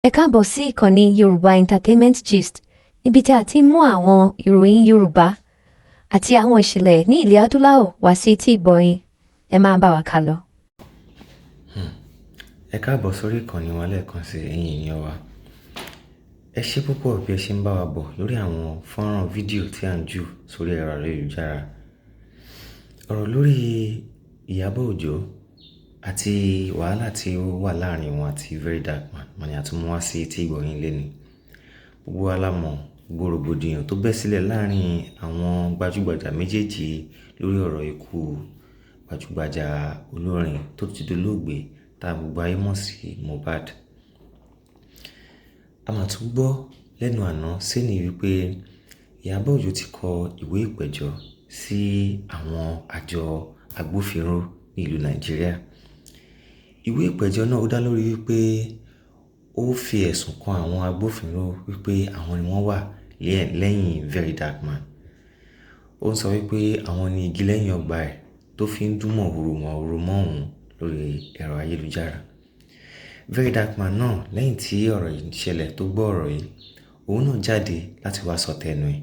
Ẹ káàbọ̀ sí ìkànnì Yorùbá Entertainment Gist, níbi tí a ti ń mú àwọn ìròyìn Yorùbá àti àwọn ìṣẹ̀lẹ̀ ní ilẹ̀ adúláwọ̀ wá sí etí ìgbọ̀yìn. Ẹ máa bá wa ká lọ. Ẹ káàbọ̀ sórí ìkànnì wa lẹ́ẹ̀kan sí ẹ̀yin èèyàn wa. Ẹ ṣé púpọ̀ bí ẹ ṣe ń bá wa bọ̀ lórí àwọn fọ́nrán fídíò tí à ń jù sórí ẹ̀rọ ayélujára. Ọ̀rọ̀ lórí Iyabo Ojo àti wàhálà tí ó wà láàrin wọn àti Very Dark Man ni a tún mú wá sí etí ìgbọ̀yìn lẹ́ni. Gbogbo wa la mọ̀ gbogbo rògbòdìyàn tó bẹ́ sílẹ̀ láàrin àwọn gbajúgbajà méjèèjì lórí ọ̀rọ̀ ikú gbajúgbajà olórin tó ti dolóògbé tá gbogbo ayé mọ̀ sí Mohbad. A máa tún gbọ́ lẹ́nu àná sẹ́ni wípé Iyabo Ojo ti kọ ìwé ìpẹ̀jọ́ sí àwọn àjọ agbófinró ní ìlú Nàìjíríà. Ìwé ìpẹ̀jọ́ náà ó dá lórí wípé ó fi ẹ̀sùn kan àwọn agbófinró wípé àwọn ni wọ́n wà lẹ́yìn Very Dark Man. Ó ń sọ wípé àwọn ni igi lẹ́yìn ọgbà ẹ̀ tó fi ń dún mọ̀húrú mọ́ òun lórí ẹ̀rọ ayélujára. Very Dark Man náà lẹ́yìn tí ọ̀rọ̀ yìí ṣẹlẹ̀ tó gbọ́ ọ̀rọ̀ yìí, òun náà jáde láti wá sọ tẹnu ẹ̀.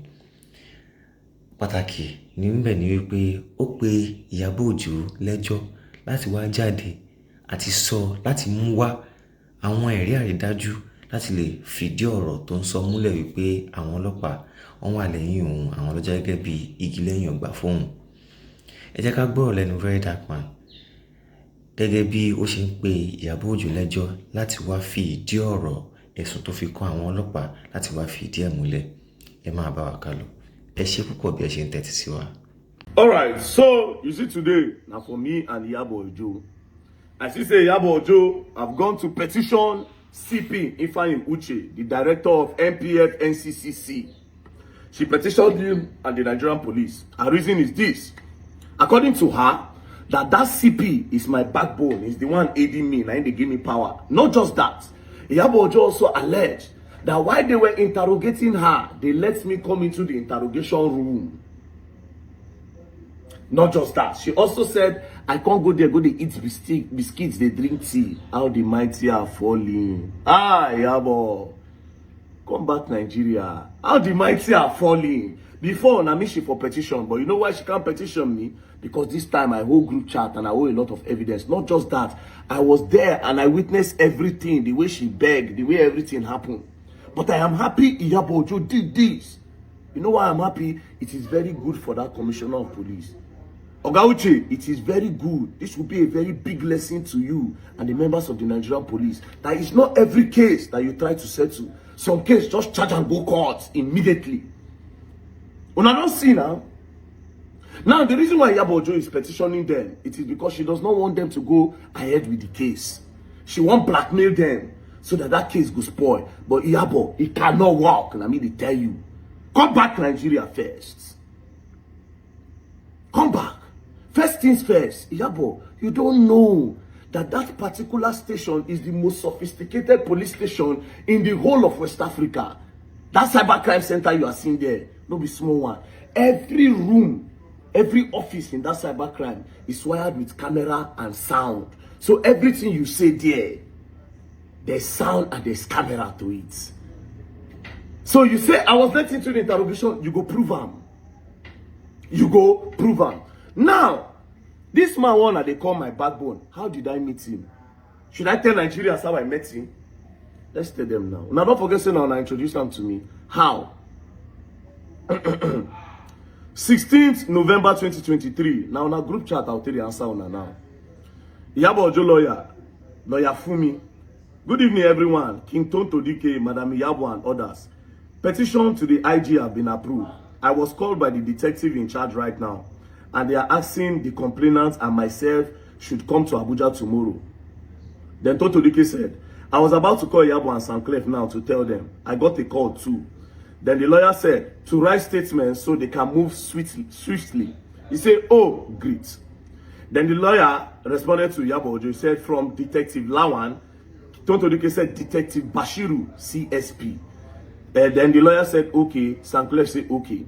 Pàtàkì níbẹ̀ ni wípé ó pe Iyabo Ojo lẹ́jọ́ láti wá jáde àti sọ láti mú wá àwọn ẹ̀rí àrídájú láti lè fìdí ọ̀rọ̀ tó ń sọ múlẹ̀ wípé àwọn ọlọ́pàá wọ́n wà lẹ́yìn òun, àwọn ló jẹ́ gẹ́gẹ́ bí igi lẹ́yìn ọgbà fóun. Ẹ jẹ́ ká gbọ́rọ̀ lẹ́nu Very Dark Man gẹ́gẹ́ bí ó ṣe ń pe Iyabo Ojo lẹ́jọ́ láti wá fi ìdí ọ̀rọ̀ ẹ̀sùn tó fi kàn àwọn ọlọ́pàá láti wá fi ìdí ẹ̀ múlẹ̀. Ẹ máa bá wa ká lọ. Ẹ ṣé púpọ̀ bí ẹ ṣe ń tẹ́tí sí wa. All right, so you see today, now for me and Iyabo Ojo, I see say Iyabo Ojo have gone to petition CP Ifeanyi Uche, the director of NPF NCCC. She petitioned him and the Nigerian police. Her reason is this: according to her, that CP is my backbone, is the one aiding me, and they give me power. Not just that, Iyabo Ojo also alleged that while they were interrogating her, they let me come into the interrogation room. Not just that, she also said, I can't go there, go they eat biscuits, they drink tea. How the mighty are falling. Ah, Iyabo, come back Nigeria. How the mighty are falling. Before, na me she for petition, but you know why she can't petition me? Because this time I hold group chat and I hold a lot of evidence. Not just that, I was there and I witnessed everything, the way she begged, the way everything happened. But I am happy Iyabo Ojo did this. You know why I'm happy? It is very good for that commissioner of police. Oga Uche, it is very good. This will be a very big lesson to you and the members of the Nigerian police. That is not every case that you try to settle. Some case just charge and go court immediately. Una don't see now. Now, the reason why Iyabo Ojo is petitioning them, it is because she does not want them to go ahead with the case. She won't blackmail them so that case go spoil. But Iyabo, it cannot work. And I mean to tell you, come back Nigeria first. Come back. First things first, Iyabo, you don't know that particular station is the most sophisticated police station in the whole of West Africa. That cybercrime center you are seeing there, no be small one. Every room, every office in that cybercrime is wired with camera and sound. So everything you say there, there's sound and there's camera to it. So you say, I was let into the interrogation, you go prove them. You go prove them. Now, this man one that they call my backbone, how did I meet him? Should I tell Nigerians how I met him? Let's tell them now. Now, don't forget, now I introduce them to me. How? 16th November 2023. Now, on a group chat, I'll tell you answer on now. Iyabo Ojo lawyer Fumi. Good evening, everyone. King Tonto DK, Madam Iyabo, and others. Petition to the IG have been approved. I was called by the detective in charge right now, and they are asking the complainant and myself should come to Abuja tomorrow. Then Tonto DK said, I was about to call Iyabo and Sanclef now to tell them. I got a call too. Then the lawyer said to write statements so they can move swiftly. He said, oh, great. Then the lawyer responded to Iyabo Ojo. He said, from Detective Lawan. Tonto DK said, Detective Bashiru, CSP. Then the lawyer said, okay. Sanclef said, okay.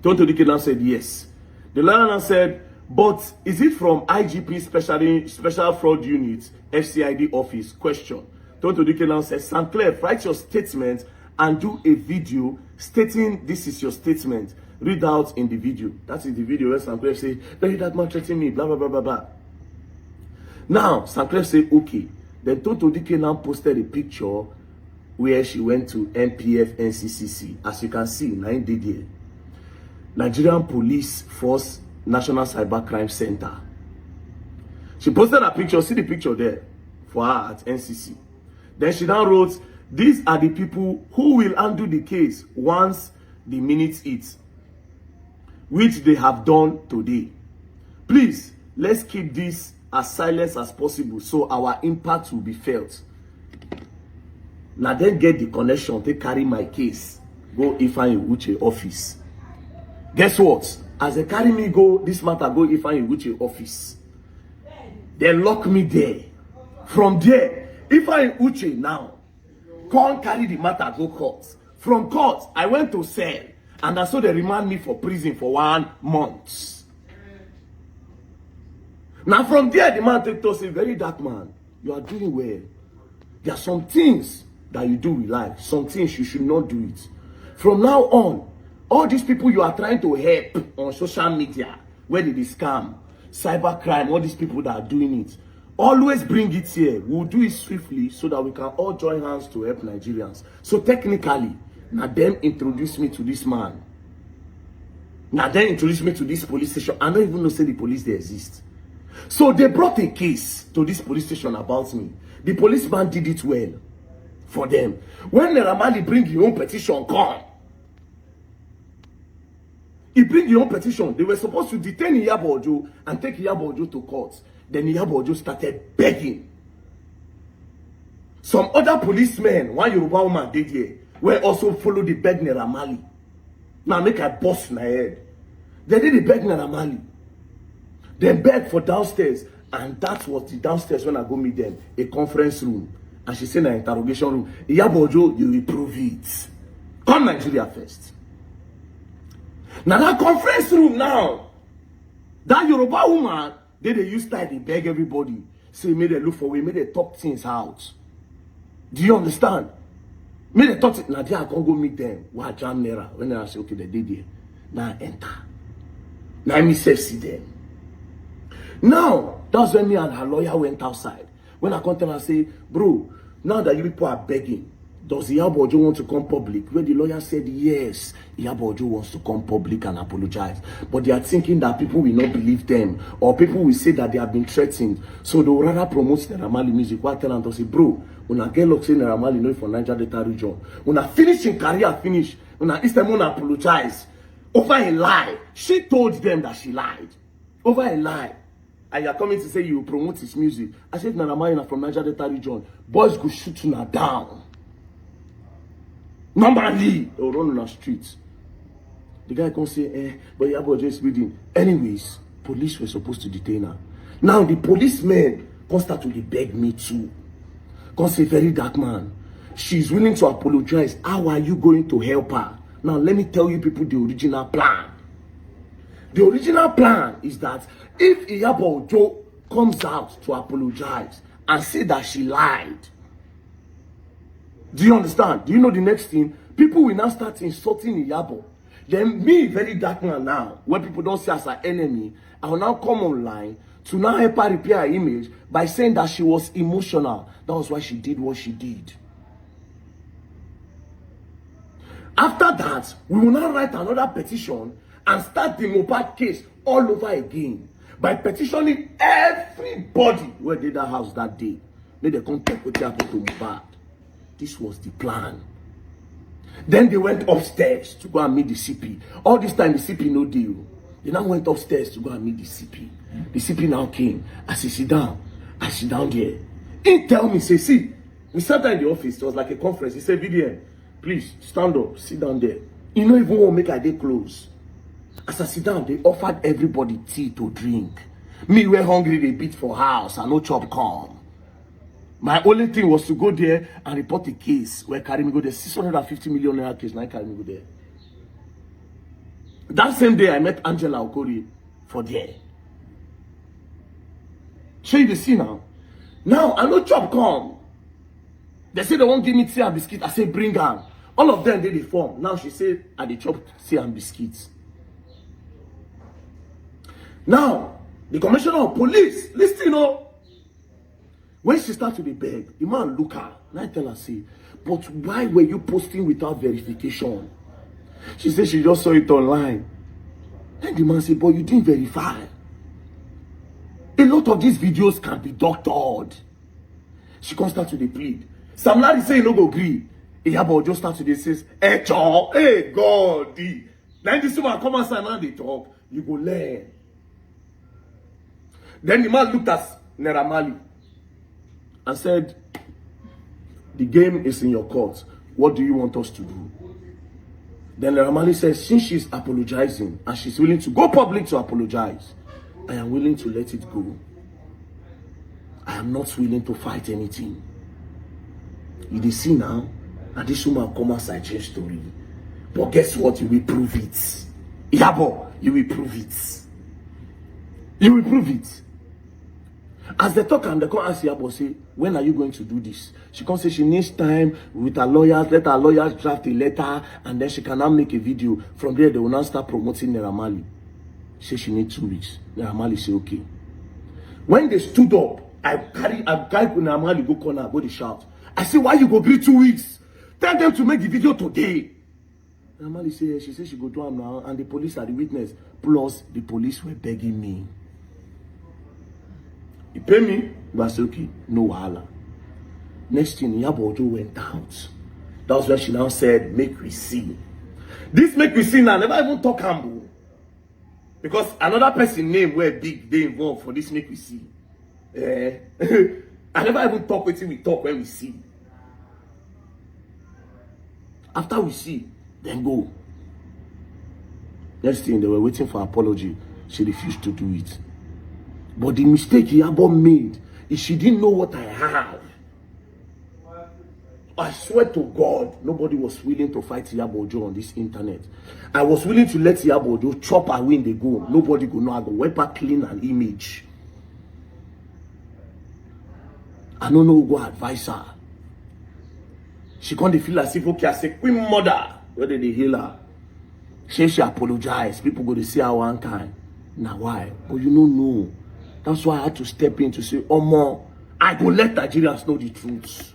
Tonto DK now said, yes. The lawyer now said, but is it from IGP Special Fraud Unit, FCID office? Question. Tonto Dike now says, Sanclef, write your statement and do a video stating this is your statement. Read out in the video. That is the video where Sanclef say, "Very that man threatening me, blah, blah, blah, blah, blah." Now, Sanclef say, okay. Then Tonto Dike now posted a picture where she went to NPF NCCC. As you can see, 9 days there. Nigerian Police Force National Cybercrime Center. She posted a picture, see the picture there, for her at NCC. Then she now wrote, these are the people who will undo the case once the minutes hit, which they have done today. Please, let's keep this as silent as possible so our impact will be felt. Now then get the connection to carry my case, go Ifeanyi Uche office. Guess what? As they carry me go, this matter go Ifeanyi Uche office. They lock me there. From there, Ifeanyi Uche now can't carry the matter go court. From court, I went to cell, and that's so they remand me for prison for 1 month. Now from there, the man take to say, very dark man, you are doing well. There are some things that you do with life, some things you should not do it. From now on, all these people you are trying to help on social media, where they scam, cybercrime, all these people that are doing it, always bring it here. We'll do it swiftly so that we can all join hands to help Nigerians. So technically, now them introduce me to this man. Now them introduce me to this police station. I don't even know say the police they exist. So they brought a case to this police station about me. The policeman did it well for them. When Naramali bring your own petition, come. He bring your own petition. They were supposed to detain Iyabo Ojo and take Iyabo Ojo to court. Then Iyabo Ojo started begging. Some other policemen, one Yoruba woman did here, were also follow the beg Naramali. Now make a bust my head. They did the beg Naramali. They begged for downstairs, and that was the downstairs when I go meet them, a conference room. And she said in an interrogation room, Iyabo Ojo, you will prove it. Come Nigeria first. Now that conference room now, that Yoruba woman, they use that, they beg everybody. Say, may they look for way, may they talk things out. Do you understand? May they talk things. Now there I can go meet them. What jam nera? When I say, okay, they did there. Now I enter. Now I see them. Now, that's when me and her lawyer went outside. When I come tell her, say, bro, now that you people are begging, does Iyabo Ojo want to come public? Where the lawyer said, yes, Iyabo Ojo wants to come public and apologize. But they are thinking that people will not believe them, or people will say that they have been threatened. So they will rather promote Naramali music. Why tell them to say, bro, when I get locked in Naramali, no for Niger Delta region. When I finish in career, finish. When I instead want to apologize over a lie. She told them that she lied. Over a lie. And you're coming to say you promote his music. I said, Naramali from Niger Delta region. Boys go shoot you down. Normally, they will run on the streets. The guy can say, but Iyabo Ojo is reading. Anyways, police were supposed to detain her. Now, the policemen can start to beg me too. Can say, very dark man. She's willing to apologize. How are you going to help her? Now, let me tell you people the original plan. The original plan is that if Iyabo Ojo comes out to apologize and say that she lied, do you understand? Do you know the next thing? People will now start insulting Iyabo. Then me, very dark man now, when people don't see us as an enemy, I will now come online to now help her repair her image by saying that she was emotional. That was why she did what she did. After that, we will now write another petition and start the Mohbad case all over again by petitioning everybody who did that house that day. May they come talk what happened to Mohbad. This was the plan. Then they went upstairs to go and meet the CP. All this time the CP no deal. They now went upstairs to go and meet the CP. The CP now came. As he sit down, I sit down there. He tell me, say, see, we sat down in the office. It was like a conference. He said, VDM, please stand up, sit down there. You don't even want to make a day close. As I sit down, they offered everybody tea to drink. Me, we're hungry, they beat for house, and no chop come. My only thing was to go there and report a case where carry me go there. 650 million naira case, now carry me go there. That same day, I met Angela Okori for there. Show you the see now. Now, I no chop come. They say they won't give me tea and biscuit. I say, bring am. All of them, they form. Now she say, I dey chop tea and biscuits. Now, the commissioner of police, listen, when she start to be beg, the man look her. And I tell her, say, but why were you posting without verification? She said she just saw it online. Then the man said, but you didn't verify. A lot of these videos can be doctored. She can't start to the plead. Sam Larry say, you no go agree. Iyabo Ojo start to says, hey, God. Then this woman come outside and they talk. You go learn. Then the man looked at Naira Marley and said, the game is in your court. What do you want us to do? Then Naira Marley says, since she's apologizing and she's willing to go public to apologize, I am willing to let it go. I am not willing to fight anything. You see now, and this woman come outside change story. But guess what? You will prove it. Iyabo, you will prove it. You will prove it. As they talk and they come ask Iyabo, say, when are you going to do this? She can say she needs time with her lawyers, let her lawyers draft a letter, and then she can now make a video. From there, they will now start promoting Naira Marley. Say she needs 2 weeks. Naira Marley say, okay. When they stood up, I carry Naira Marley go corner, go to shout. I say, why you go agree 2 weeks? Tell them to make the video today. Naira Marley say, she said she go do them now, and the police are the witness. Plus, the police were begging me. You pay me, but I say, okay, no wahala. Next thing, Iyabo Ojo went out. That was when she now said, make we see. This make we see now, never even talk humble. Because another person name where big they involved for this make we see. I never even talk with him, we talk when we see. After we see, then go. Next thing, they were waiting for apology. She refused to do it. But the mistake Iyabo made is she didn't know what I have. I swear to God, nobody was willing to fight Iyabo Ojo on this internet. I was willing to let Iyabo Ojo chop her when they go. Nobody go know I go wipe her clean an image. I don't know who go advise her. She can't feel as if, okay, I say, queen mother, where did they heal her? She apologize. People go to see her one kind. Now why? But you don't know. That's why I had to step in to say, oh, more, I go let Nigerians know the truth.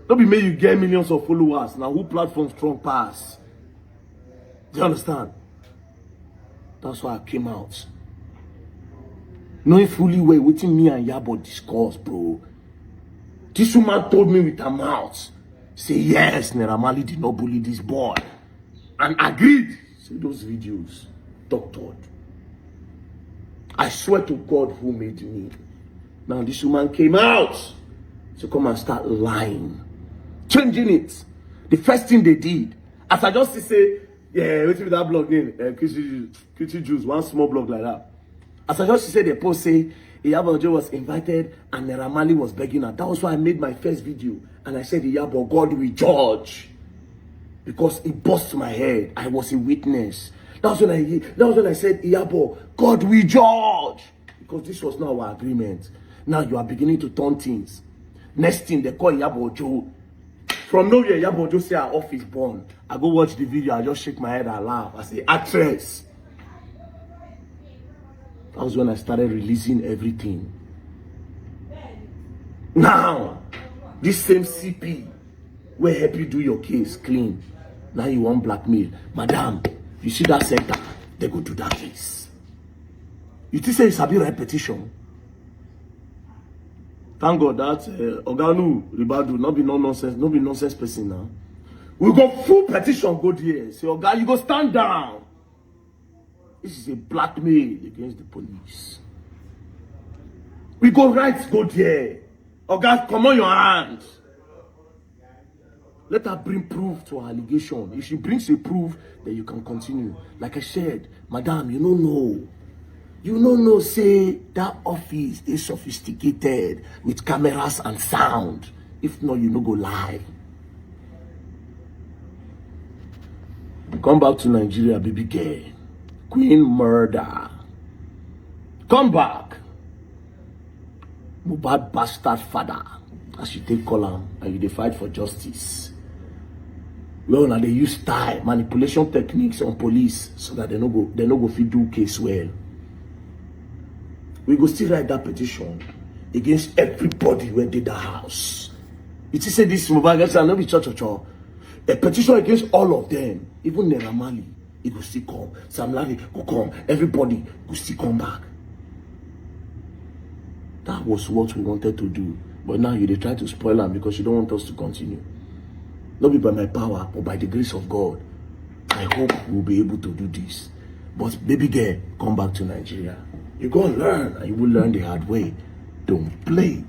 Don't be made you get millions of followers. Now who platform strong pass? Do you understand? That's why I came out. Knowing fully well waiting me and Iyabo discuss, bro. This woman told me with her mouth, say yes, Naira Marley did not bully this boy. And agreed. Say those videos, doctored. I swear to God who made me. Now this woman came out to come and start lying. Changing it. The first thing they did, as I just say, yeah, wait with that blog name, Kitty Juice, one small blog like that. As I just said, the post say, Iyabo Ojo was invited and Naira Marley was begging her. That was why I made my first video. And I said, Iyabo, God will judge. Because it burst my head. I was a witness. That was when I said, Iyabo, God will judge. Because this was not our agreement. Now you are beginning to turn things. Next thing, they call Iyabo Ojo. From nowhere, Iyabo Ojo say her office born. I go watch the video, I just shake my head and laugh. I say, actress. That was when I started releasing everything. Now, this same CP will help you do your case clean. Now you want blackmail. Madam, you see that center, they go do that case. You think say it's a bit repetition? Thank God that Oganu Ribadu not be no nonsense person now. We go full petition go there. Say, Oga, you go stand down. This is a blackmail against the police. We go right go there. Oga, come on your hands. Let her bring proof to her allegation. If she brings a proof, then you can continue. Like I said, madam, you don't know. You don't know, say, that office is sophisticated with cameras and sound. If not, you no go live. Come back to Nigeria, baby girl. Queen murder. Come back. Mohbad bastard father. as you take call am and you dey fight for justice. Well, now they use style, manipulation techniques on police so that they no go fit do case well. We go still write that petition against everybody who did the house. It is say this mobile guys and no be church. A petition against all of them, even Neramali, it will still come. Sam Larry will come. Everybody will still come back. That was what we wanted to do. But now they try to spoil them because you don't want us to continue. Not be by my power, but by the grace of God. I hope we'll be able to do this. But baby girl, come back to Nigeria. You're going to learn, and you will learn the hard way. Don't play.